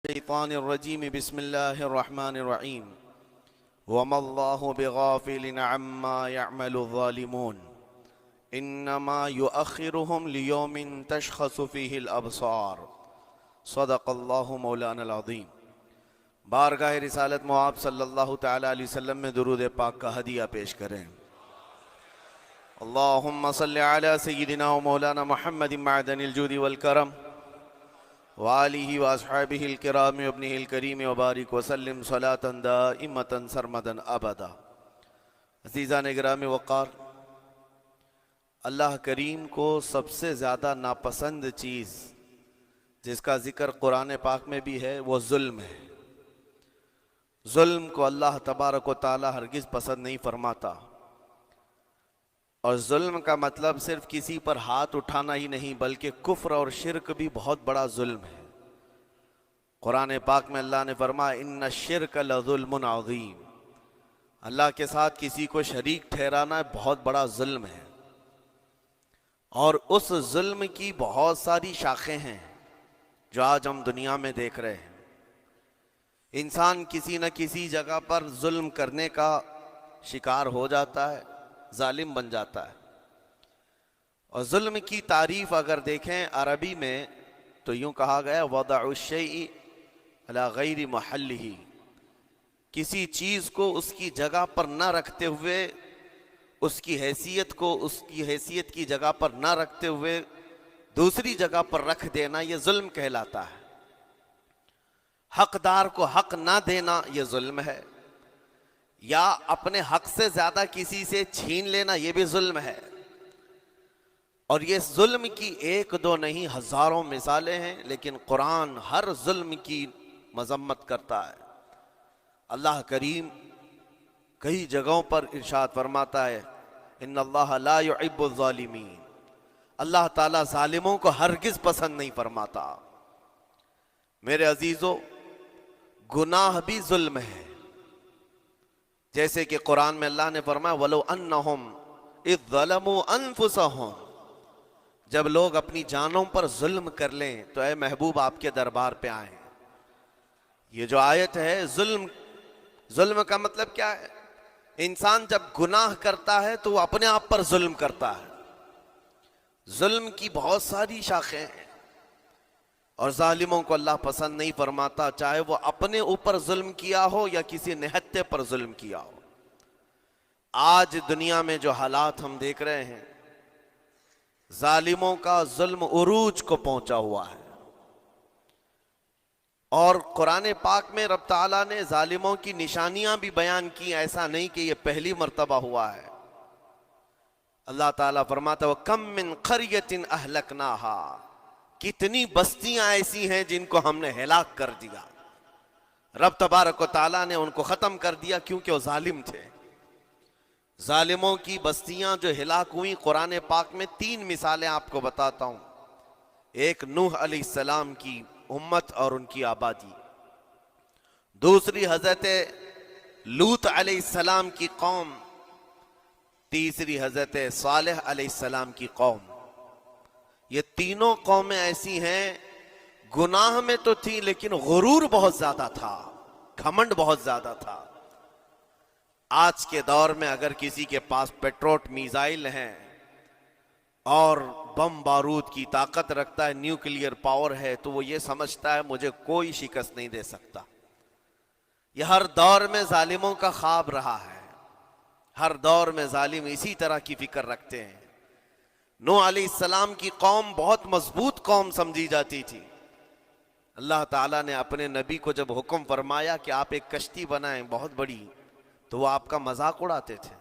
الشيطان الرجيم بسم الله الرحمن الرحيم وما الله بغافل عما يعمل الظالمون انما يؤخرهم ليوم تشخص فيه الابصار صدق الله مولانا العظیم۔ بارگاہ رسالت مواب صلی اللہ تعالی علیہ وسلم میں درود پاک کا ہدیہ پیش کریں۔ اللہم صلی علی سیدنا و مولانا محمد معدن الجود والکرم وآلہ واصحابہ الکرام وابنہ الکریم وبارک وسلم صلاة دائمتا سرمدا ابدا۔ عزیزان گرامی وقار، اللہ کریم کو سب سے زیادہ ناپسند چیز جس کا ذکر قرآن پاک میں بھی ہے وہ ظلم ہے۔ ظلم کو اللہ تبارک و تعالی ہرگز پسند نہیں فرماتا، اور ظلم کا مطلب صرف کسی پر ہاتھ اٹھانا ہی نہیں بلکہ کفر اور شرک بھی بہت بڑا ظلم ہے۔ قرآن پاک میں اللہ نے فرمایا ان الشرک لظلم عظیم، اللہ کے ساتھ کسی کو شریک ٹھہرانا بہت بڑا ظلم ہے، اور اس ظلم کی بہت ساری شاخیں ہیں جو آج ہم دنیا میں دیکھ رہے ہیں۔ انسان کسی نہ کسی جگہ پر ظلم کرنے کا شکار ہو جاتا ہے، ظالم بن جاتا ہے۔ اور ظلم کی تعریف اگر دیکھیں عربی میں تو یوں کہا گیا وضع الشیء علی غیر محلہ، کسی چیز کو اس کی جگہ پر نہ رکھتے ہوئے، اس کی حیثیت کو اس کی حیثیت کی جگہ پر نہ رکھتے ہوئے دوسری جگہ پر رکھ دینا، یہ ظلم کہلاتا ہے۔ حقدار کو حق نہ دینا یہ ظلم ہے، یا اپنے حق سے زیادہ کسی سے چھین لینا یہ بھی ظلم ہے۔ اور یہ ظلم کی ایک دو نہیں ہزاروں مثالیں ہیں، لیکن قرآن ہر ظلم کی مذمت کرتا ہے۔ اللہ کریم کئی جگہوں پر ارشاد فرماتا ہے ان اللہ لا يحب الظالمین، اللہ تعالیٰ ظالموں کو ہرگز پسند نہیں فرماتا۔ میرے عزیزو، گناہ بھی ظلم ہے، جیسے کہ قرآن میں اللہ نے فرمایا وَلَوْ أَنَّهُمْ إِذْ ظَلَمُوا أَنفُسَهُمْ، جب لوگ اپنی جانوں پر ظلم کر لیں تو اے محبوب آپ کے دربار پہ آئیں۔ یہ جو آیت ہے، ظلم کا مطلب کیا ہے؟ انسان جب گناہ کرتا ہے تو وہ اپنے آپ پر ظلم کرتا ہے۔ ظلم کی بہت ساری شاخیں ہیں، اور ظالموں کو اللہ پسند نہیں فرماتا، چاہے وہ اپنے اوپر ظلم کیا ہو یا کسی نہتے پر ظلم کیا ہو۔ آج دنیا میں جو حالات ہم دیکھ رہے ہیں، ظالموں کا ظلم عروج کو پہنچا ہوا ہے، اور قرآن پاک میں رب تعالیٰ نے ظالموں کی نشانیاں بھی بیان کی، ایسا نہیں کہ یہ پہلی مرتبہ ہوا ہے۔ اللہ تعالیٰ فرماتا ہے وَكَم مِّن قَرْيَةٍ أَهْلَكْنَاهَا، کتنی بستیاں ایسی ہیں جن کو ہم نے ہلاک کر دیا۔ رب تبارک و تعالیٰ نے ان کو ختم کر دیا کیونکہ وہ ظالم تھے۔ ظالموں کی بستیاں جو ہلاک ہوئیں، قرآن پاک میں 3 مثالیں آپ کو بتاتا ہوں۔ ایک نوح علیہ السلام کی امت اور ان کی آبادی، دوسری حضرت لوط علیہ السلام کی قوم، تیسری حضرت صالح علیہ السلام کی قوم۔ یہ تینوں قومیں ایسی ہیں، گناہ میں تو تھی لیکن غرور بہت زیادہ تھا، گھمنڈ بہت زیادہ تھا۔ آج کے دور میں اگر کسی کے پاس پیٹروٹ میزائل ہیں اور بم بارود کی طاقت رکھتا ہے، نیوکلیئر پاور ہے، تو وہ یہ سمجھتا ہے مجھے کوئی شکست نہیں دے سکتا۔ یہ ہر دور میں ظالموں کا خواب رہا ہے، ہر دور میں ظالم اسی طرح کی فکر رکھتے ہیں۔ نوح علیہ السلام کی قوم بہت مضبوط قوم سمجھی جاتی تھی۔ اللہ تعالیٰ نے اپنے نبی کو جب حکم فرمایا کہ آپ ایک کشتی بنائیں بہت بڑی، تو وہ آپ کا مذاق اڑاتے تھے۔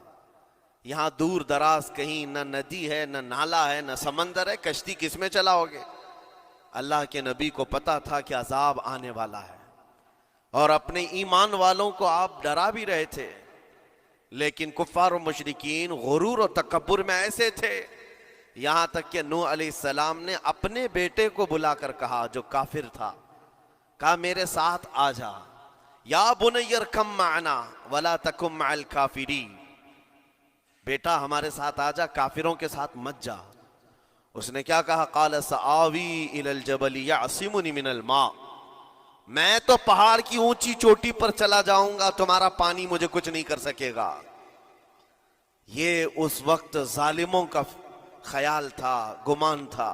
یہاں دور دراز کہیں نہ ندی ہے، نہ نالا ہے، نہ سمندر ہے، کشتی کس میں چلاؤ گے؟ اللہ کے نبی کو پتا تھا کہ عذاب آنے والا ہے، اور اپنے ایمان والوں کو آپ ڈرا بھی رہے تھے، لیکن کفار و مشرکین غرور و تکبر میں ایسے تھے، یہاں تک کہ نوح علیہ السلام نے اپنے بیٹے کو بلا کر کہا، جو کافر تھا، کہا میرے ساتھ آ جا، یا بنی ارکم معنا ولا تکن مع الکافرین، بیٹا ہمارے ساتھ آ جا، کافروں کے ساتھ مت جا۔ اس نے کیا کہا؟ قال سآوی الی الجبل یعصمنی من الماء، میں تو پہاڑ کی اونچی چوٹی پر چلا جاؤں گا، تمہارا پانی مجھے کچھ نہیں کر سکے گا۔ یہ اس وقت ظالموں کا خیال تھا، گمان تھا۔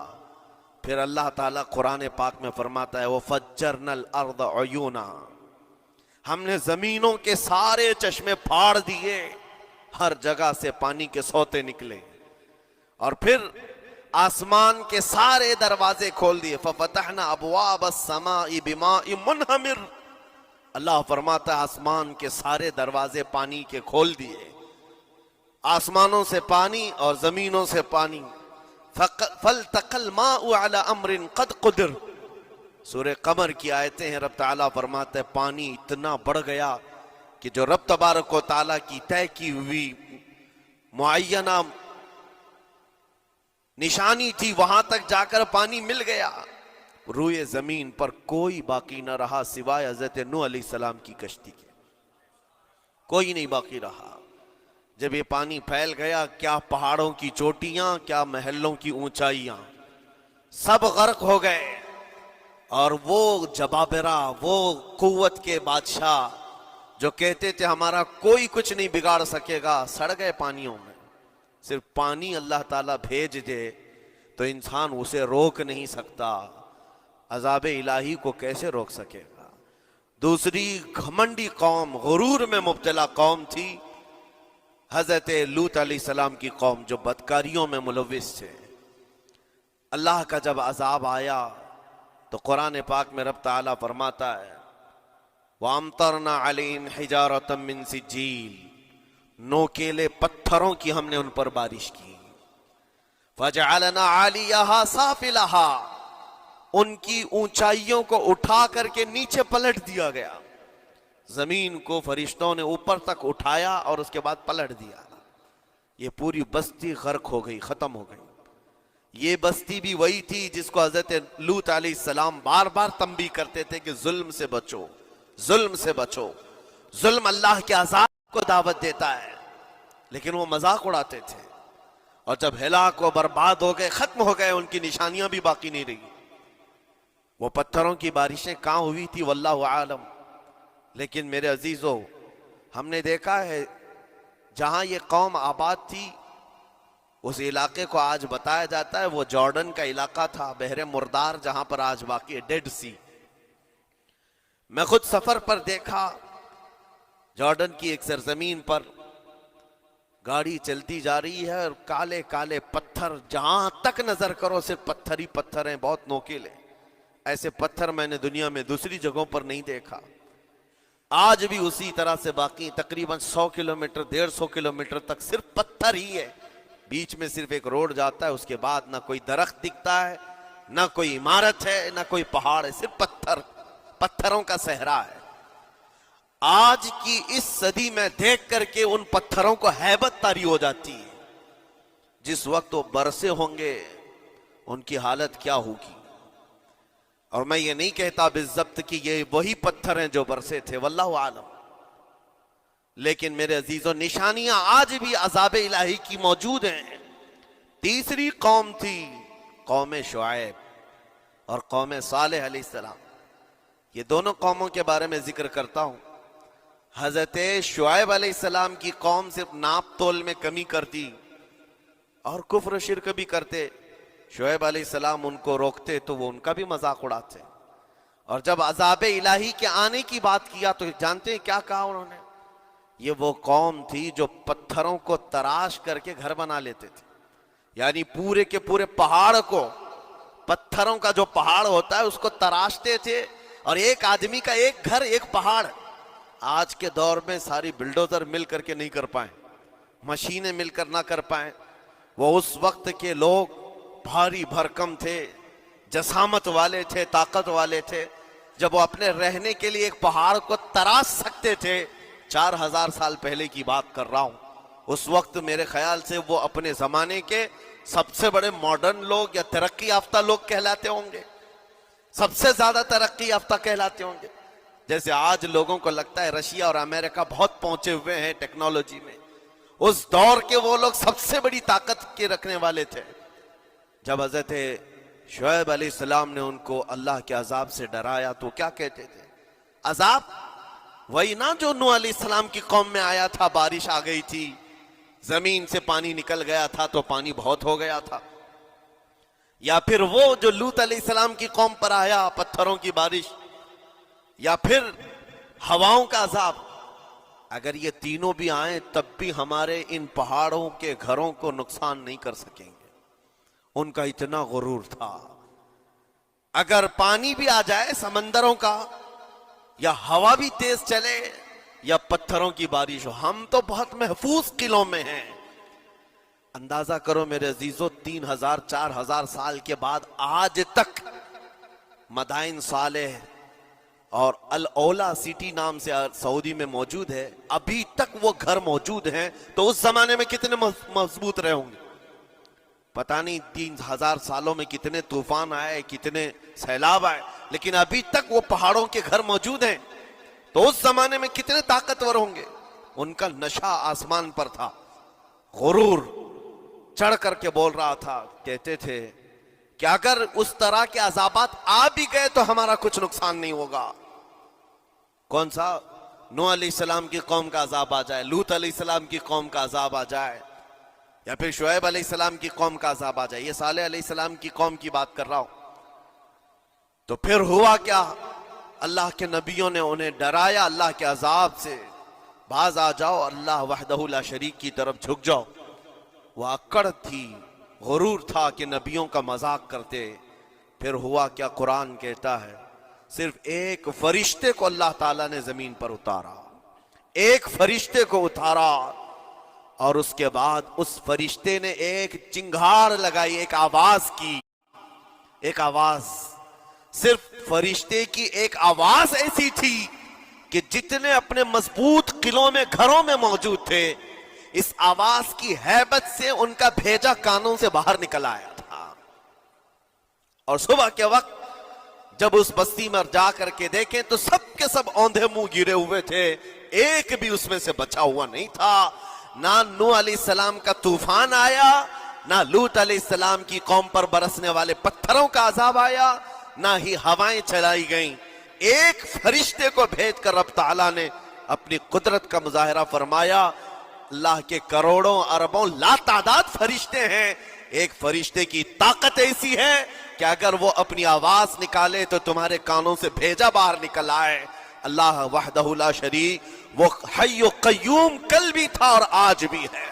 پھر اللہ تعالیٰ قرآن پاک میں فرماتا ہے وَفَجَّرْنَا الْأَرْضَ عُيُونًا، ہم نے زمینوں کے سارے چشمے پھاڑ دیے، ہر جگہ سے پانی کے سوتے نکلے، اور پھر آسمان کے سارے دروازے کھول دیے۔ فَفَتَحْنَا أَبْوَابَ السَّمَاءِ بِمَاءٍ مُنْهَمِرٍ، اللہ فرماتا ہے آسمان کے سارے دروازے پانی کے کھول دیے، آسمانوں سے پانی اور زمینوں سے پانی۔ فَالْتَقَى الْمَاءُ عَلَى أَمْرٍ قَدْ قُدِرَ، سورہ قمر کی آیتیں ہیں، رب تعالیٰ فرماتا ہے پانی اتنا بڑھ گیا کہ جو رب تبارک و تعالیٰ کی طے کی ہوئی معینہ نشانی تھی وہاں تک جا کر پانی مل گیا۔ روئے زمین پر کوئی باقی نہ رہا سوائے حضرت نوح علیہ السلام کی کشتی کے، کوئی نہیں باقی رہا۔ جب یہ پانی پھیل گیا، کیا پہاڑوں کی چوٹیاں، کیا محلوں کی اونچائیاں، سب غرق ہو گئے، اور وہ جبابرہ، وہ قوت کے بادشاہ جو کہتے تھے ہمارا کوئی کچھ نہیں بگاڑ سکے گا، سڑ گئے پانیوں میں۔ صرف پانی اللہ تعالیٰ بھیج دے تو انسان اسے روک نہیں سکتا، عذاب الہی کو کیسے روک سکے گا؟ دوسری گھمنڈی قوم، غرور میں مبتلا قوم تھی حضرت لوط علیہ السلام کی قوم، جو بدکاریوں میں ملوث تھے۔ اللہ کا جب عذاب آیا تو قرآن پاک میں رب تعالیٰ فرماتا ہے وَأَمْطَرْنَا عَلَيْهِمْ حِجَارَةً مِّن سِجِّيلٍ، نوکیلے پتھروں کی ہم نے ان پر بارش کی۔ فَجَعَلْنَا عَالِيَهَا سَافِلَهَا، ان کی اونچائیوں کو اٹھا کر کے نیچے پلٹ دیا گیا، زمین کو فرشتوں نے اوپر تک اٹھایا اور اس کے بعد پلٹ دیا۔ یہ پوری بستی غرق ہو گئی، ختم ہو گئی۔ یہ بستی بھی وہی تھی جس کو حضرت لوط علیہ السلام بار بار تنبیہ کرتے تھے کہ ظلم سے بچو، ظلم سے بچو، ظلم اللہ کے عذاب کو دعوت دیتا ہے، لیکن وہ مذاق اڑاتے تھے، اور جب ہلاک و برباد ہو گئے، ختم ہو گئے، ان کی نشانیاں بھی باقی نہیں رہی۔ وہ پتھروں کی بارشیں کہاں ہوئی تھی واللہ عالم، لیکن میرے عزیزو ہم نے دیکھا ہے جہاں یہ قوم آباد تھی اس علاقے کو آج بتایا جاتا ہے وہ جارڈن کا علاقہ تھا، بحر مردار جہاں پر آج باقی ہے، ڈیڈ سی۔ میں خود سفر پر دیکھا، جارڈن کی ایک سرزمین پر گاڑی چلتی جا رہی ہے اور کالے کالے پتھر، جہاں تک نظر کرو صرف پتھر ہی پتھر ہیں، بہت نوکیلے۔ ایسے پتھر میں نے دنیا میں دوسری جگہوں پر نہیں دیکھا۔ آج بھی اسی طرح سے باقی تقریباً 100 کلومیٹر 150 کلومیٹر تک صرف پتھر ہی ہے، بیچ میں صرف ایک روڈ جاتا ہے، اس کے بعد نہ کوئی درخت دکھتا ہے، نہ کوئی عمارت ہے، نہ کوئی پہاڑ ہے، صرف پتھر، پتھروں کا صحرا ہے۔ آج کی اس صدی میں دیکھ کر کے ان پتھروں کو ہیبت طاری ہو جاتی ہے، جس وقت وہ برسے ہوں گے ان کی حالت کیا ہوگی۔ اور میں یہ نہیں کہتا بالضبط کہ یہ وہی پتھر ہیں جو برسے تھے، واللہ عالم، لیکن میرے عزیزوں نشانیاں آج بھی عذاب الہی کی موجود ہیں۔ تیسری قوم تھی قوم شعیب اور قوم صالح علیہ السلام۔ یہ دونوں قوموں کے بارے میں ذکر کرتا ہوں۔ حضرت شعیب علیہ السلام کی قوم صرف ناپ تول میں کمی کرتی اور کفر و شرک بھی کرتے، شعیب علیہ السلام ان کو روکتے تو وہ ان کا بھی مذاق اڑاتے، اور جب عذاب الہی کے آنے کی بات کیا تو جانتے ہیں کیا کہا انہوں نے؟ یہ وہ قوم تھی جو پتھروں کو تراش کر کے گھر بنا لیتے تھے، یعنی پورے کے پورے پہاڑ کو، پتھروں کا جو پہاڑ ہوتا ہے اس کو تراشتے تھے، اور ایک آدمی کا ایک گھر ایک پہاڑ۔ آج کے دور میں ساری بلڈوزر مل کر کے نہیں کر پائیں، مشینیں مل کر نہ کر پائیں، وہ اس وقت کے لوگ بھاری بھرکم تھے، جسامت والے تھے، طاقت والے تھے، جب وہ اپنے رہنے کے لیے ایک پہاڑ کو تراش سکتے تھے۔ 4000 سال پہلے کی بات کر رہا ہوں، اس وقت میرے خیال سے وہ اپنے زمانے کے سب سے بڑے ماڈرن لوگ یا ترقی یافتہ لوگ کہلاتے ہوں گے، سب سے زیادہ ترقی یافتہ کہلاتے ہوں گے۔ جیسے آج لوگوں کو لگتا ہے رشیا اور امریکہ بہت پہنچے ہوئے ہیں ٹیکنالوجی میں، اس دور کے وہ لوگ سب سے بڑی طاقت کے رکھنے والے تھے۔ جب حضرت شعیب علیہ السلام نے ان کو اللہ کے عذاب سے ڈرایا تو کیا کہتے تھے؟ عذاب وہی نا جو نوح علیہ السلام کی قوم میں آیا تھا، بارش آ گئی تھی، زمین سے پانی نکل گیا تھا تو پانی بہت ہو گیا تھا، یا پھر وہ جو لوط علیہ السلام کی قوم پر آیا، پتھروں کی بارش، یا پھر ہواؤں کا عذاب. اگر یہ تینوں بھی آئیں تب بھی ہمارے ان پہاڑوں کے گھروں کو نقصان نہیں کر سکیں گے. ان کا اتنا غرور تھا. اگر پانی بھی آ جائے سمندروں کا، یا ہوا بھی تیز چلے، یا پتھروں کی بارش ہو، ہم تو بہت محفوظ قلعوں میں ہیں. اندازہ کرو میرے عزیزو، 3000-4000 سال کے بعد آج تک مدائن صالح اور الاولا سٹی نام سے سعودی میں موجود ہے، ابھی تک وہ گھر موجود ہیں. تو اس زمانے میں کتنے مضبوط رہے ہوں گے؟ پتہ نہیں 3000 سالوں میں کتنے طوفان آئے، کتنے سیلاب آئے، لیکن ابھی تک وہ پہاڑوں کے گھر موجود ہیں. تو اس زمانے میں کتنے طاقتور ہوں گے. ان کا نشہ آسمان پر تھا، غرور چڑھ کر کے بول رہا تھا. کہتے تھے کہ اگر اس طرح کے عذابات آ بھی گئے تو ہمارا کچھ نقصان نہیں ہوگا. کون سا؟ نوح علیہ السلام کی قوم کا عذاب آ جائے، لوط علیہ السلام کی قوم کا عذاب آ جائے، یا پھر شعیب علیہ السلام کی قوم کا عذاب آ جائے. یہ صالح علیہ السلام کی قوم کی بات کر رہا ہوں. تو پھر ہوا کیا؟ اللہ کے نبیوں نے انہیں ڈرایا اللہ کے عذاب سے. باز آ جاؤ، اللہ وحدہ لا شریک کی طرف جھک جاؤ. وہ اکڑ تھی، غرور تھا کہ نبیوں کا مذاق کرتے. پھر ہوا کیا؟ قرآن کہتا ہے صرف ایک فرشتے کو اللہ تعالیٰ نے زمین پر اتارا، ایک فرشتے کو اتارا، اور اس کے بعد اس فرشتے نے ایک چنگھاڑ لگائی، ایک آواز کی. ایک آواز، صرف فرشتے کی ایک آواز ایسی تھی کہ جتنے اپنے مضبوط قلعوں میں گھروں میں موجود تھے، اس آواز کی ہیبت سے ان کا بھیجا کانوں سے باہر نکل آیا تھا. اور صبح کے وقت جب اس بستی میں جا کر کے دیکھیں تو سب کے سب اوندھے منہ گرے ہوئے تھے، ایک بھی اس میں سے بچا ہوا نہیں تھا. نہ نوح علیہ السلام کا طوفان آیا، نہ لوط علیہ السلام کی قوم پر برسنے والے پتھروں کا عذاب آیا، نہ ہی ہوائیں چلائی گئیں. ایک فرشتے کو بھیج کر رب تعالیٰ نے اپنی قدرت کا مظاہرہ فرمایا. اللہ کے کروڑوں اربوں لا تعداد فرشتے ہیں، ایک فرشتے کی طاقت ایسی ہے کہ اگر وہ اپنی آواز نکالے تو تمہارے کانوں سے بھیجا باہر نکل آئے. اللہ وحدہ لا شریک، وہ حی و قیوم کل بھی تھا اور آج بھی ہے.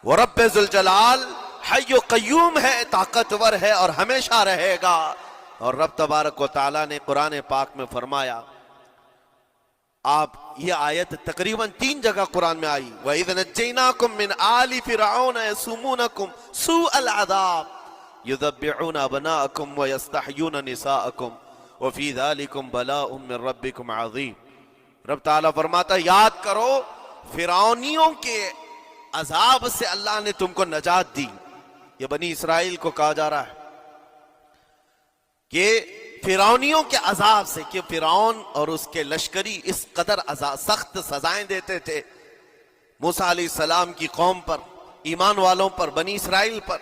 وہ رب ذوالجلال حی و قیوم ہے، طاقتور ہے اور ہمیشہ رہے گا. اور رب تبارک و تعالیٰ نے قرآن پاک میں فرمایا، آپ یہ آیت تقریباً 3 جگہ قرآن میں آئی، وَإِذْ نَجَّيْنَاكُمْ مِنْ آلِ فِرْعَوْنَ يَسُومُونَكُمْ سُوءَ الْعَذَابِ يُذَبِّحُونَ أَبْنَاءَكُمْ وَيَسْتَحْيُونَ نِسَاءَكُمْ وَفِي ذَلِكُمْ بَلَاءٌ مِّن رَبِّكُمْ عَظِيمٌ. رب تعالیٰ فرماتا یاد کرو فرعونیوں کے عذاب سے اللہ نے تم کو نجات دی. یہ بنی اسرائیل کو کہا جا رہا ہے کہ فرعونیوں کے عذاب سے، کہ فرعون اور اس کے لشکری اس قدر سخت سزائیں دیتے تھے موسیٰ علیہ السلام کی قوم پر، ایمان والوں پر، بنی اسرائیل پر.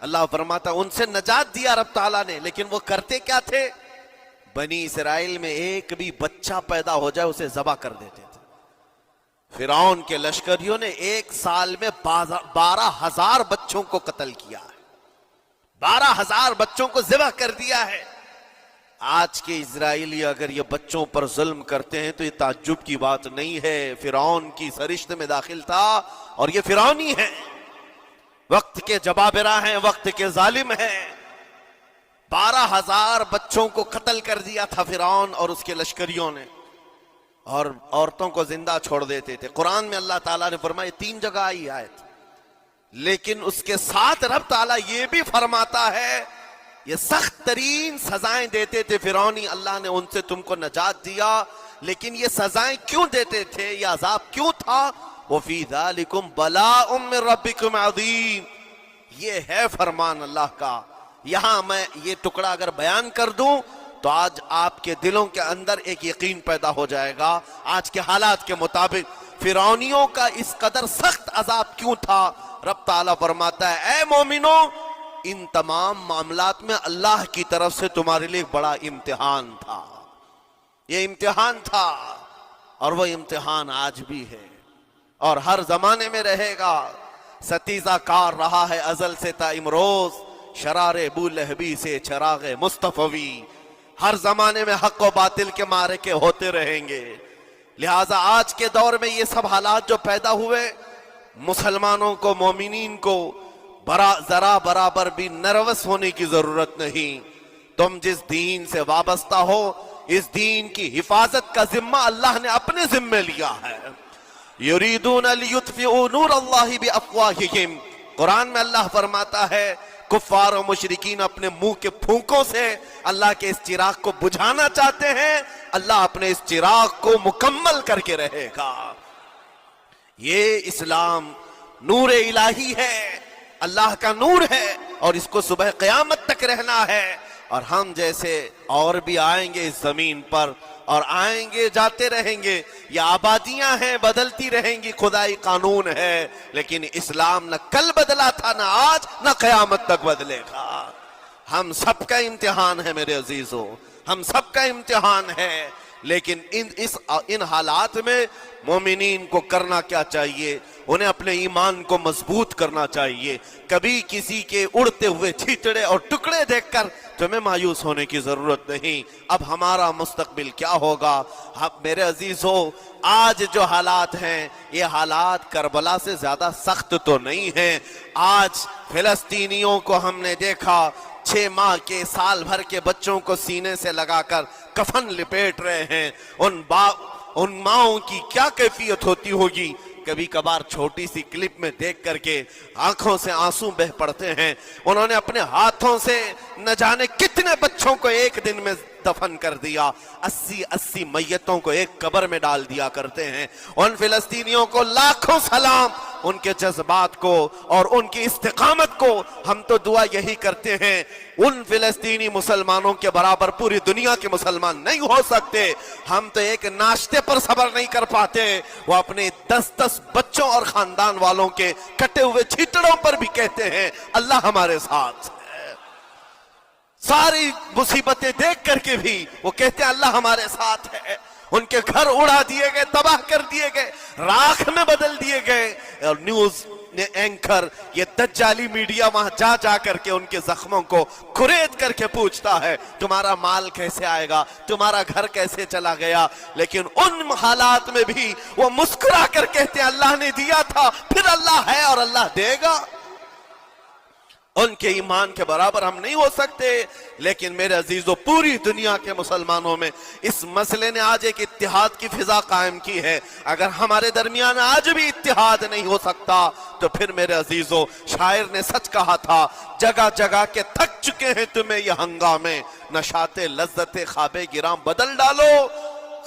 اللہ فرماتا ان سے نجات دیا رب تعالیٰ نے. لیکن وہ کرتے کیا تھے؟ بنی اسرائیل میں ایک بھی بچہ پیدا ہو جائے اسے ذبح کر دیتے تھے. فرعون کے لشکریوں نے ایک سال میں 12,000 بچوں کو قتل کیا ہے، 12,000 بچوں کو ذبح کر دیا ہے. آج کے اسرائیلی اگر یہ بچوں پر ظلم کرتے ہیں تو یہ تعجب کی بات نہیں ہے. فرعون کی سرشت میں داخل تھا اور یہ فرعونی ہے، وقت کے جبابرہ ہیں، وقت کے ظالم ہیں. 12,000 بچوں کو قتل کر دیا تھا فرعون اور اس کے لشکریوں نے، اور عورتوں کو زندہ چھوڑ دیتے تھے. قرآن میں اللہ تعالیٰ نے فرمایا 3 جگہ آئی آیت، لیکن اس کے ساتھ رب تعالیٰ یہ بھی فرماتا ہے یہ سخت ترین سزائیں دیتے تھے فرعونی، اللہ نے ان سے تم کو نجات دیا. لیکن یہ سزائیں کیوں دیتے تھے، یہ عذاب کیوں تھا؟ وَفِي ذَلِكُمْ بَلَاءٌ مِّن رَبِّكُمْ عَظِيمٌ. یہ ہے فرمان اللہ کا. یہاں میں یہ ٹکڑا اگر بیان کر دوں تو آج آپ کے دلوں کے اندر ایک یقین پیدا ہو جائے گا. آج کے حالات کے مطابق فرعونیوں کا اس قدر سخت عذاب کیوں تھا؟ رب تعالیٰ فرماتا ہے اے مومنو، ان تمام معاملات میں اللہ کی طرف سے تمہارے لیے ایک بڑا امتحان تھا. یہ امتحان تھا اور وہ امتحان آج بھی ہے اور ہر زمانے میں رہے گا. ستیزہ کار رہا ہے ازل سے تا امروز، شرار ابو لہبی سے چراغ مصطفی. ہر زمانے میں حق و باطل کے معرکے ہوتے رہیں گے. لہٰذا آج کے دور میں یہ سب حالات جو پیدا ہوئے، مسلمانوں کو، مومنین کو ذرا برابر بھی نروس ہونے کی ضرورت نہیں. تم جس دین سے وابستہ ہو، اس دین کی حفاظت کا ذمہ اللہ نے اپنے ذمے لیا ہے. یریدون لیطفئوا نور اللہ بافواہہم. قرآن میں اللہ فرماتا ہے کفار و مشرکین اپنے منہ کے پھونکوں سے اللہ کے اس چراغ کو بجھانا چاہتے ہیں، اللہ اپنے اس چراغ کو مکمل کر کے رہے گا. یہ اسلام نور الہی ہے، اللہ کا نور ہے اور اس کو صبح قیامت تک رہنا ہے. اور ہم جیسے اور بھی آئیں گے اس زمین پر اور آئیں گے جاتے رہیں گے. یہ آبادیاں ہیں، بدلتی رہیں گی، خدائی قانون ہے، لیکن اسلام نہ کل بدلا تھا، نہ آج، نہ قیامت تک بدلے گا. ہم سب کا امتحان ہے میرے عزیزوں، ہم سب کا امتحان ہے. لیکن ان حالات میں مومنین کو کرنا کیا چاہیے؟ انہیں اپنے ایمان کو مضبوط کرنا چاہیے. کبھی کسی کے اڑتے ہوئے چھیٹڑے اور ٹکڑے دیکھ کر تمہیں مایوس ہونے کی ضرورت نہیں. اب ہمارا مستقبل کیا ہوگا؟ میرے عزیزوں، آج جو حالات ہیں یہ حالات کربلا سے زیادہ سخت تو نہیں ہیں. آج فلسطینیوں کو ہم نے دیکھا 6 ماہ کے، سال بھر کے بچوں کو سینے سے لگا کر کفن لپیٹ رہے ہیں. ان ماؤں کی کیا کیفیت ہوتی ہوگی؟ کبھی کبھار چھوٹی سی کلپ میں دیکھ کر کے آنکھوں سے آنسو بہ پڑتے ہیں. انہوں نے اپنے ہاتھوں سے نہ جانے کتنے بچوں کو ایک دن میں دفن کر دیا. 80 میتوں کو ایک قبر میں ڈال دیا کرتے ہیں. ان فلسطینیوں کو لاکھوں سلام، ان کے جذبات کو اور ان کی استقامت کو. ہم تو دعا یہی کرتے ہیں ان فلسطینی مسلمانوں کے برابر پوری دنیا کے مسلمان نہیں ہو سکتے. ہم تو ایک ناشتے پر صبر نہیں کر پاتے، وہ اپنے 10 بچوں اور خاندان والوں کے کٹے ہوئے چھیٹڑوں پر بھی کہتے ہیں اللہ ہمارے ساتھ ہے. ساری مصیبتیں دیکھ کر کے بھی وہ کہتے ہیں اللہ ہمارے ساتھ ہے. ان کے گھر اڑا دیے گئے، تباہ کر دیے گئے، راکھ میں بدل دیے گئے. اور نیوز اینکر، یہ دجالی میڈیا وہاں جا کر کے ان کے زخموں کو کھرید کر کے پوچھتا ہے تمہارا مال کیسے آئے گا، تمہارا گھر کیسے چلا گیا. لیکن ان حالات میں بھی وہ مسکرا کر کہتے ہیں اللہ نے دیا تھا، پھر اللہ ہے اور اللہ دے گا. ان کے ایمان کے برابر ہم نہیں ہو سکتے. لیکن میرے عزیزو، پوری دنیا کے مسلمانوں میں اس مسئلے نے آج ایک اتحاد کی فضا قائم کی ہے. اگر ہمارے درمیان آج بھی اتحاد نہیں ہو سکتا تو پھر میرے عزیزو، شاعر نے سچ کہا تھا جگہ جگہ کے تھک چکے ہیں تمہیں یہ ہنگامے، نشاط لذت خواب گراں بدل ڈالو.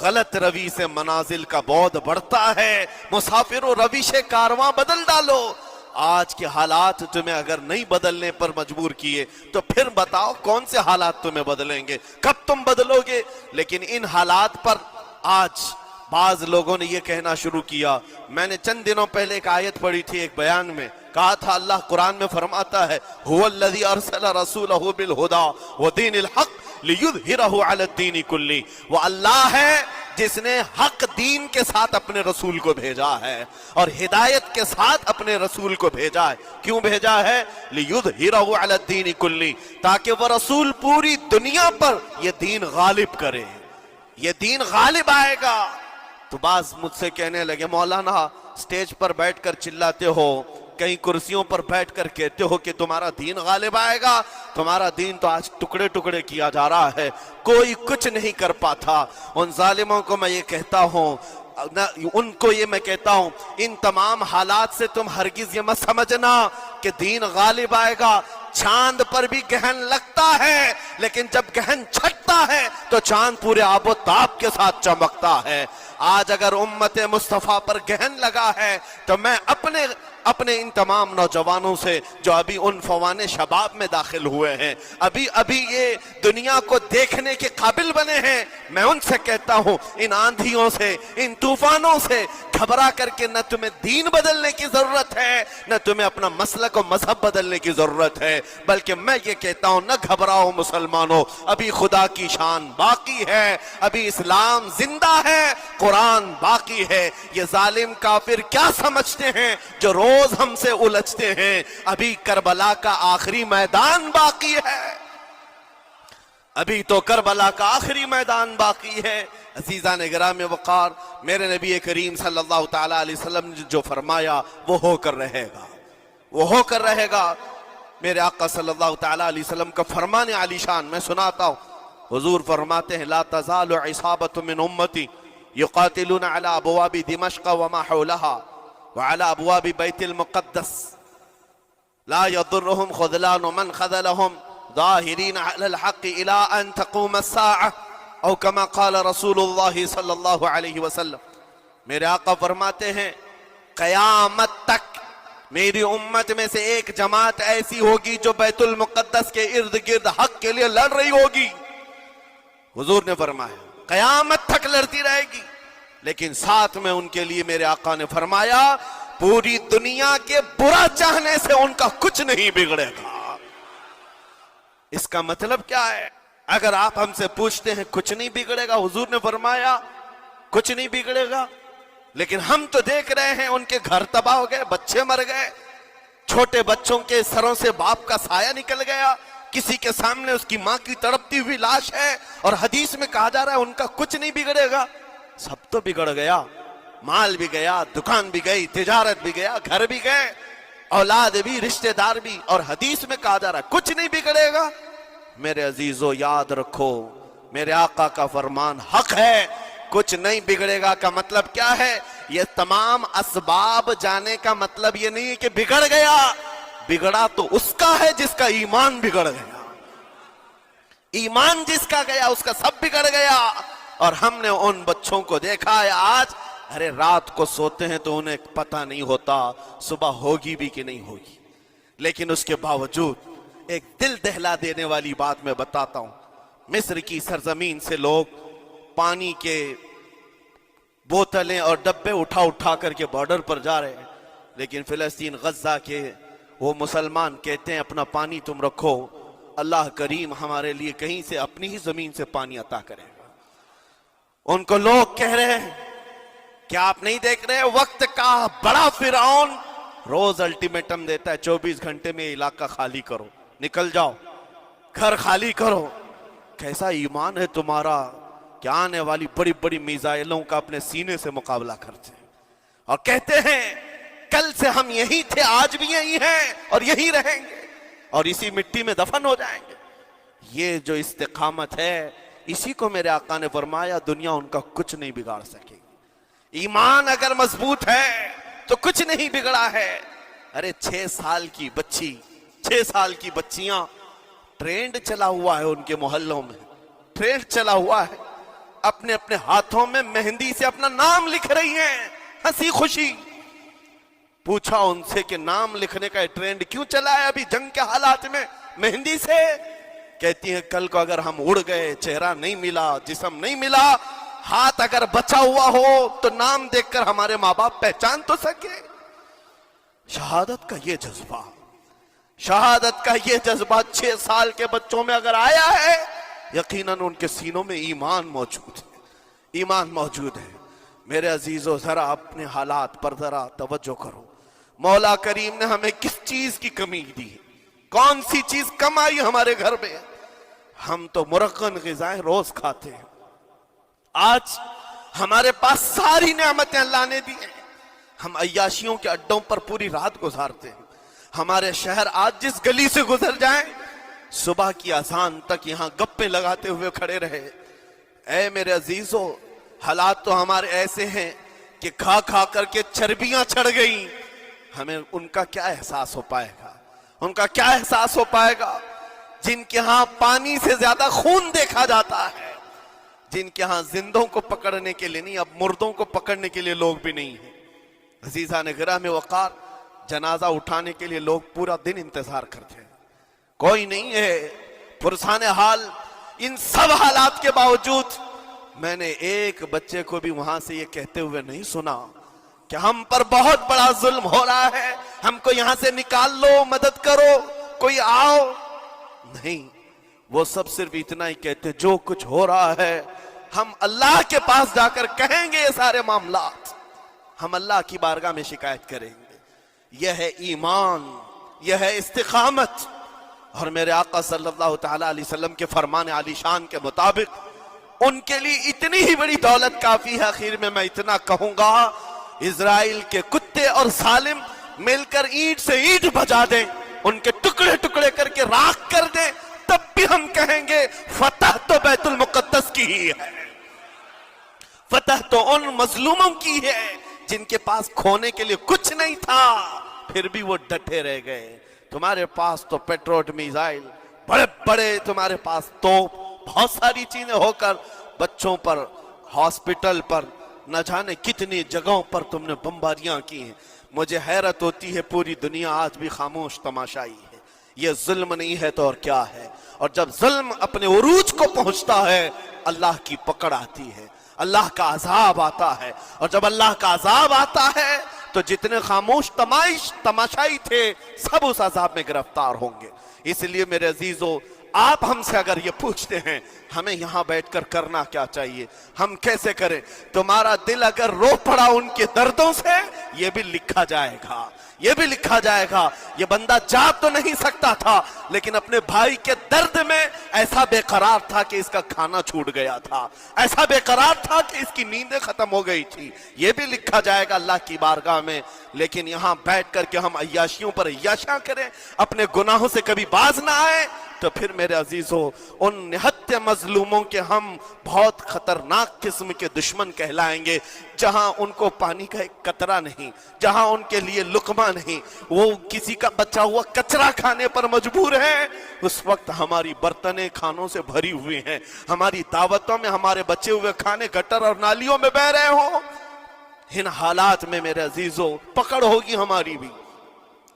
غلط روی سے منازل کا بعد بڑھتا ہے، مسافر و روش کارواں بدل ڈالو. آج کے حالات تمہیں اگر نہیں بدلنے پر مجبور کیے تو پھر بتاؤ کون سے حالات تمہیں بدلیں گے، کب تم بدلو گے؟ لیکن ان حالات پر آج بعض لوگوں نے یہ کہنا شروع کیا. میں نے چند دنوں پہلے ایک آیت پڑھی تھی، ایک بیان میں کہا تھا اللہ قرآن میں فرماتا ہے هو الذی ارسل رسولہ بالہدی ودین الحق لیظہرہ علی الدین کلہ. وہ اللہ ہے جس نے حق دین کے ساتھ اپنے رسول کو بھیجا ہے اور ہدایت کے ساتھ اپنے رسول کو بھیجا ہے. کیوں بھیجا ہے؟ لیظہرہ علی الدین کلہ، تاکہ وہ رسول پوری دنیا پر یہ دین غالب کرے. یہ دین غالب آئے گا. تو بعض مجھ سے کہنے لگے مولانا سٹیج پر بیٹھ کر چلاتے ہو، کئی کرسیوں پر بیٹھ کر کہتے ہو کہ تمہارا دین غالب آئے گا. تمہارا دین تو آج ٹکڑے ٹکڑے کیا جا رہا ہے، کوئی کچھ نہیں کر پاتا. ان ظالموں کو میں یہ کہتا ہوں، ان کو یہ میں کہتا ہوں، ان تمام حالات سے تم ہرگز یہ مت سمجھنا کہ دین غالب آئے گا. چاند پر بھی گہن لگتا ہے، لیکن جب گہن چھٹتا ہے تو چاند پورے آب و تاب کے ساتھ چمکتا ہے. آج اگر امت مصطفیٰ پر گہن لگا ہے تو میں اپنے ان تمام نوجوانوں سے جو ابھی ان فوان شباب میں داخل ہوئے ہیں، ابھی یہ دنیا کو دیکھنے کے قابل بنے ہیں، میں ان سے کہتا ہوں ان آندھیوں سے، ان طوفانوں سے گھبرا کر کے نہ تمہیں دین بدلنے کی ضرورت ہے، نہ تمہیں اپنا مسلک و مذہب بدلنے کی ضرورت ہے، بلکہ میں یہ کہتا ہوں نہ گھبراؤ مسلمانوں، ابھی خدا کی شان باقی ہے، ابھی اسلام زندہ ہے، قرآن باقی ہے۔ یہ ظالم کافر کیا سمجھتے ہیں جو روز ہم سے الجھتے ہیں؟ ابھی کربلا کا آخری میدان باقی ہے، ابھی تو کربلا کا آخری میدان باقی ہے۔ عزیزان گرام وقار، میرے نبی کریم صلی اللہ تعالی علیہ وسلم نے جو فرمایا وہ ہو کر رہے گا، وہ ہو کر رہے گا۔ میرے آقا صلی اللہ تعالی علیہ وسلم کا فرمان عالی شان میں سناتا ہوں۔ حضور فرماتے ہیں لا تزال عصابۃ من امتی یقاتلون علی ابواب دمشق وما حولها وعلى ابواب بیت المقدس لا يضرهم خذلان من خذلهم ظاہرین علی الحق الى ان تقوم الساعة او کما قال رسول اللہ صلی اللہ علیہ وسلم۔ میرے آقا فرماتے ہیں قیامت تک میری امت میں سے ایک جماعت ایسی ہوگی جو بیت المقدس کے ارد گرد حق کے لیے لڑ رہی ہوگی۔ حضور نے فرمایا قیامت تک لڑتی رہے گی، لیکن ساتھ میں ان کے لیے میرے آقا نے فرمایا پوری دنیا کے برا چاہنے سے ان کا کچھ نہیں بگڑے گا۔ اس کا مطلب کیا ہے؟ اگر آپ ہم سے پوچھتے ہیں کچھ نہیں بگڑے گا، حضور نے فرمایا کچھ نہیں بگڑے گا، لیکن ہم تو دیکھ رہے ہیں ان کے گھر تباہ ہو گئے، بچے مر گئے، چھوٹے بچوں کے سروں سے باپ کا سایہ نکل گیا، کسی کے سامنے اس کی ماں کی تڑپتی ہوئی لاش ہے، اور حدیث میں کہا جا رہا ہے ان کا کچھ نہیں بگڑے گا۔ سب تو بگڑ گیا، مال بھی گیا، دکان بھی گئی، تجارت بھی گیا، گھر بھی گئے، اولاد بھی، رشتہ دار بھی، اور حدیث میں کہا جا رہا ہے کچھ نہیں بگڑے گا۔ میرے عزیزو یاد رکھو میرے آقا کا فرمان حق ہے، کچھ نہیں بگڑے گا کا مطلب کیا ہے؟ یہ تمام اسباب جانے کا مطلب یہ نہیں کہ بگڑ گیا، بگڑا تو اس کا ہے جس کا ایمان بگڑ گیا، ایمان جس کا گیا اس کا سب بگڑ گیا۔ اور ہم نے ان بچوں کو دیکھا ہے آج، ارے رات کو سوتے ہیں تو انہیں پتہ نہیں ہوتا صبح ہوگی بھی کہ نہیں ہوگی، لیکن اس کے باوجود ایک دل دہلا دینے والی بات میں بتاتا ہوں۔ مصر کی سرزمین سے لوگ پانی کے بوتلیں اور ڈبے اٹھا کر کے بارڈر پر جا رہے ہیں، لیکن فلسطین غزہ کے وہ مسلمان کہتے ہیں اپنا پانی تم رکھو، اللہ کریم ہمارے لیے کہیں سے اپنی ہی زمین سے پانی عطا کرے گا۔ ان کو لوگ کہہ رہے ہیں کیا آپ نہیں دیکھ رہے وقت کا بڑا فرعون روز الٹیمیٹم دیتا ہے 24 گھنٹے میں علاقہ خالی کرو، نکل جاؤ، گھر خالی کرو۔ کیسا ایمان ہے تمہارا کہ آنے والی بڑی بڑی میزائلوں کا اپنے سینے سے مقابلہ کرتے ہیں، اور کہتے ہیں کل سے ہم یہی تھے، آج بھی یہی ہیں اور یہی رہیں گے اور اسی مٹی میں دفن ہو جائیں گے۔ یہ جو استقامت ہے، اسی کو میرے آقا نے فرمایا دنیا ان کا کچھ نہیں بگاڑ سکے گی۔ ایمان اگر مضبوط ہے تو کچھ نہیں بگڑا ہے۔ ارے 6 سال کی بچی، 6 سال کی بچیاں، ٹرینڈ چلا ہوا ہے ان کے محلوں میں، ٹرینڈ چلا ہوا ہے، اپنے اپنے ہاتھوں میں مہندی سے اپنا نام لکھ رہی ہیں، ہنسی خوشی۔ پوچھا ان سے کہ نام لکھنے کا ٹرینڈ کیوں چلا ہے ابھی جنگ کے حالات میں مہندی سے؟ کہتی ہیں کل کو اگر ہم اڑ گئے، چہرہ نہیں ملا، جسم نہیں ملا، ہاتھ اگر بچا ہوا ہو تو نام دیکھ کر ہمارے ماں باپ پہچان تو سکے۔ شہادت کا یہ جذبہ، شہادت کا یہ جذبہ 6 سال کے بچوں میں اگر آیا ہے، یقیناً ان کے سینوں میں ایمان موجود ہے، ایمان موجود ہے۔ میرے عزیزو ذرا اپنے حالات پر ذرا توجہ کرو، مولا کریم نے ہمیں کس چیز کی کمی دی ہے؟ کون سی چیز کم آئی ہمارے گھر میں؟ ہم تو مرغن غذائیں روز کھاتے ہیں، آج ہمارے پاس ساری نعمتیں اللہ نے دی ہیں، ہم عیاشیوں کے اڈوں پر پوری رات گزارتے ہیں۔ ہمارے شہر آج جس گلی سے گزر جائیں، صبح کی اذان تک یہاں گپیں لگاتے ہوئے کھڑے رہے۔ اے میرے عزیزو، حالات تو ہمارے ایسے ہیں کہ کھا کھا کر کے چربیاں چڑھ گئیں، ہمیں ان کا کیا احساس ہو پائے گا؟ ان کا کیا احساس ہو پائے گا؟ جن کے ہاں پانی سے زیادہ خون دیکھا جاتا ہے، جن کے ہاں زندوں کو پکڑنے کے لیے نہیں، اب مردوں کو پکڑنے کے لیے لوگ بھی نہیں ہیں۔ عزیزان گرامی وقار، جنازہ اٹھانے کے لیے لوگ پورا دن انتظار کرتے ہیں، کوئی نہیں ہے پرسان حال۔ ان سب حالات کے باوجود میں نے ایک بچے کو بھی وہاں سے یہ کہتے ہوئے نہیں سنا کہ ہم پر بہت بڑا ظلم ہو رہا ہے، ہم کو یہاں سے نکال لو، مدد کرو، کوئی آؤ۔ نہیں، وہ سب صرف اتنا ہی کہتے جو کچھ ہو رہا ہے ہم اللہ کے پاس جا کر کہیں گے، یہ سارے معاملات ہم اللہ کی بارگاہ میں شکایت کریں گے۔ یہ ہے ایمان، یہ ہے استقامت۔ اور میرے آقا صلی اللہ تعالی علیہ وسلم کے فرمان عالی شان کے مطابق ان کے لیے اتنی ہی بڑی دولت کافی ہے۔ آخر میں اتنا کہوں گا، اسرائیل کے کتے اور ظالم مل کر اینٹ سے اینٹ بجا دیں، ان کے ٹکڑے ٹکڑے کر کے راکھ کر دیں، تب بھی ہم کہیں گے فتح تو بیت المقدس کی ہی ہے، فتح تو ان مظلوموں کی ہے جن کے پاس کھونے کے لیے کچھ نہیں تھا، پھر بھی وہ ڈٹے رہ گئے۔ تمہارے پاس تو پیٹروٹ میزائل، بڑے بڑے تمہارے پاس توپ، بہت ساری چیزیں ہو کر بچوں پر، ہاسپٹل پر، نہ جانے کتنی جگہوں پر تم نے بمباریاں کی ہیں۔ مجھے حیرت ہوتی ہے پوری دنیا آج بھی خاموش تماشائی ہے۔ یہ ظلم نہیں ہے تو اور کیا ہے؟ اور جب ظلم اپنے عروج کو پہنچتا ہے اللہ کی پکڑ آتی ہے، اللہ کا عذاب آتا ہے، اور جب اللہ کا عذاب آتا ہے تو جتنے خاموش تماشائی تھے سب اس عذاب میں گرفتار ہوں گے۔ اس لیے میرے عزیزو، آپ ہم سے اگر یہ پوچھتے ہیں ہمیں یہاں بیٹھ کر کرنا کیا چاہیے، ہم کیسے کریں، تمہارا دل اگر رو پڑا ان کے دردوں سے، یہ بھی لکھا جائے گا، یہ بھی لکھا جائے گا۔ یہ بندہ جا تو نہیں سکتا تھا لیکن اپنے بھائی کے درد میں ایسا بے قرار تھا کہ اس کا کھانا چھوٹ گیا تھا، ایسا بے قرار تھا کہ اس کی نیندیں ختم ہو گئی تھی، یہ بھی لکھا جائے گا اللہ کی بارگاہ میں۔ لیکن یہاں بیٹھ کر کے ہم عیاشیوں پر عیاشیاں کریں، اپنے گناہوں سے کبھی باز نہ آئے، تو پھر میرے عزیزو ان نہت مظلوموں کے ہم بہت خطرناک قسم کے دشمن کہلائیں گے، جہاں ان کو پانی کا ایک قطرہ نہیں، جہاں ان کے لیے لقمہ نہیں، وہ کسی کا بچا ہوا کچرا کھانے پر مجبور ہے۔ اس وقت ہماری برتنیں کھانوں سے بھری ہوئی ہیں، ہماری دعوتوں میں ہمارے بچے ہوئے کھانے گٹر اور نالیوں میں بہ رہے ہوں۔ ان حالات میں میرے عزیزو پکڑ ہوگی، ہماری بھی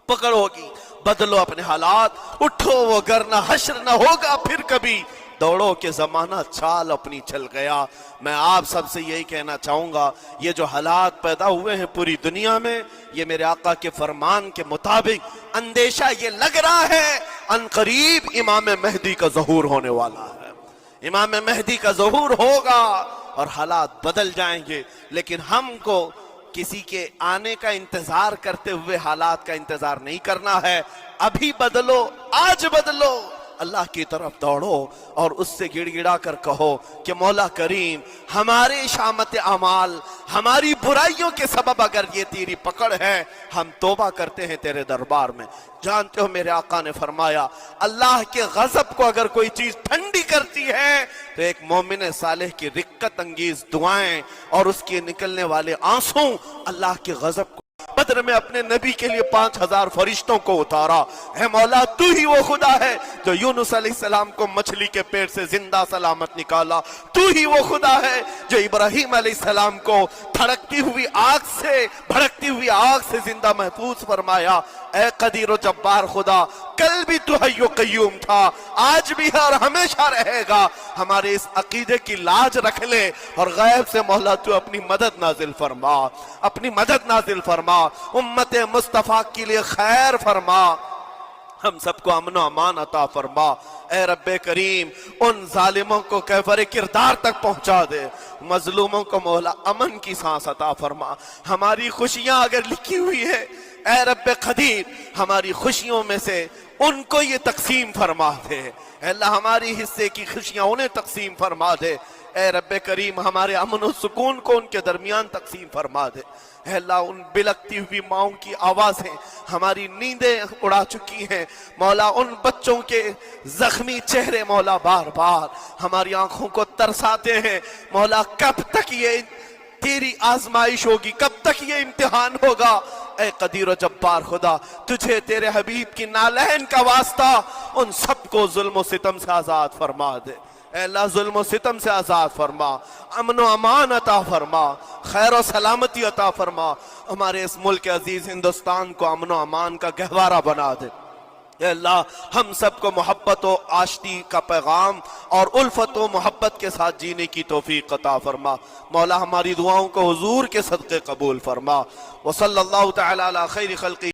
پکڑ ہوگی۔ بدلو اپنے حالات، اٹھو وگرنہ حشر نہ ہوگا پھر کبھی، دوڑو کہ زمانہ چال اپنی چل گیا۔ میں آپ سب سے یہی کہنا چاہوں گا، یہ جو حالات پیدا ہوئے ہیں پوری دنیا میں، یہ میرے آقا کے فرمان کے مطابق اندیشہ یہ لگ رہا ہے ان قریب امام مہدی کا ظہور ہونے والا ہے، امام مہدی کا ظہور ہوگا اور حالات بدل جائیں گے۔ لیکن ہم کو کسی کے آنے کا انتظار کرتے ہوئے حالات کا انتظار نہیں کرنا ہے۔ ابھی بدلو، آج بدلو، اللہ کی طرف دوڑو اور اس سے گڑ گڑا کر کہو کہ مولا کریم، ہمارے شامت اعمال، ہماری برائیوں کے سبب اگر یہ تیری پکڑ ہے، ہم توبہ کرتے ہیں تیرے دربار میں۔ جانتے ہو میرے آقا نے فرمایا، اللہ کے غضب کو اگر کوئی چیز ٹھنڈی کرتی ہے تو ایک مومن صالح کی رقت انگیز دعائیں اور اس کے نکلنے والے آنسوں اللہ کے غضب کو۔ بدر میں اپنے نبی کے لیے 5000 فرشتوں کو اتارا۔ اے مولا، تو ہی وہ خدا ہے جو یونس علیہ السلام کو مچھلی کے پیٹ سے زندہ سلامت نکالا، تو ہی وہ خدا ہے جو ابراہیم علیہ السلام کو دھڑکتی ہوئی آگ سے، بھڑکتی ہوئی آگ سے زندہ محفوظ فرمایا۔ اے قدیر و جبار خدا، کل بھی تو حی و قیوم تھا، آج بھی ہے اور ہمیشہ رہے گا۔ ہمارے اس عقیدے کی لاج رکھ لے اور غیب سے مولا تو اپنی مدد نازل فرما، اپنی مدد نازل فرما، امت مصطفیٰ کے لیے خیر فرما، ہم سب کو امن و امان عطا فرما۔ اے رب کریم، ان ظالموں کو کیفر کردار تک پہنچا دے، مظلوموں کو مولا امن کی سانس عطا فرما۔ ہماری خوشیاں اگر لکھی ہوئی ہے، اے رب قدیر، ہماری خوشیوں میں سے ان کو یہ تقسیم فرما دے۔ اے اللہ، ہماری حصے کی خوشیاں انہیں تقسیم فرما دے۔ اے رب کریم، ہمارے امن و سکون کو ان کے درمیان تقسیم فرما دے۔ اے اللہ، ان بلکتی ہوئی ماؤں کی آوازیں ہماری نیندیں اڑا چکی ہیں مولا، ان بچوں کے زخمی چہرے مولا بار بار ہماری آنکھوں کو ترساتے ہیں مولا۔ کب تک یہ تیری آزمائش ہوگی، کب تک یہ امتحان ہوگا؟ اے قدیر و جبار خدا، تجھے تیرے حبیب کی نالین کا واسطہ ان سب کو ظلم و ستم سے آزاد فرما دے۔ اے اللہ ظلم و ستم سے آزاد فرما، امن و امان عطا فرما، خیر و سلامتی عطا فرما، ہمارے اس ملک عزیز ہندوستان کو امن و امان کا گہوارہ بنا دے۔ اے اللہ ہم سب کو محبت و آشتی کا پیغام اور الفت و محبت کے ساتھ جینے کی توفیق عطا فرما۔ مولا ہماری دعاؤں کو حضور کے صدقے قبول فرما۔ وصلی اللہ تعالی علی خیر خلقی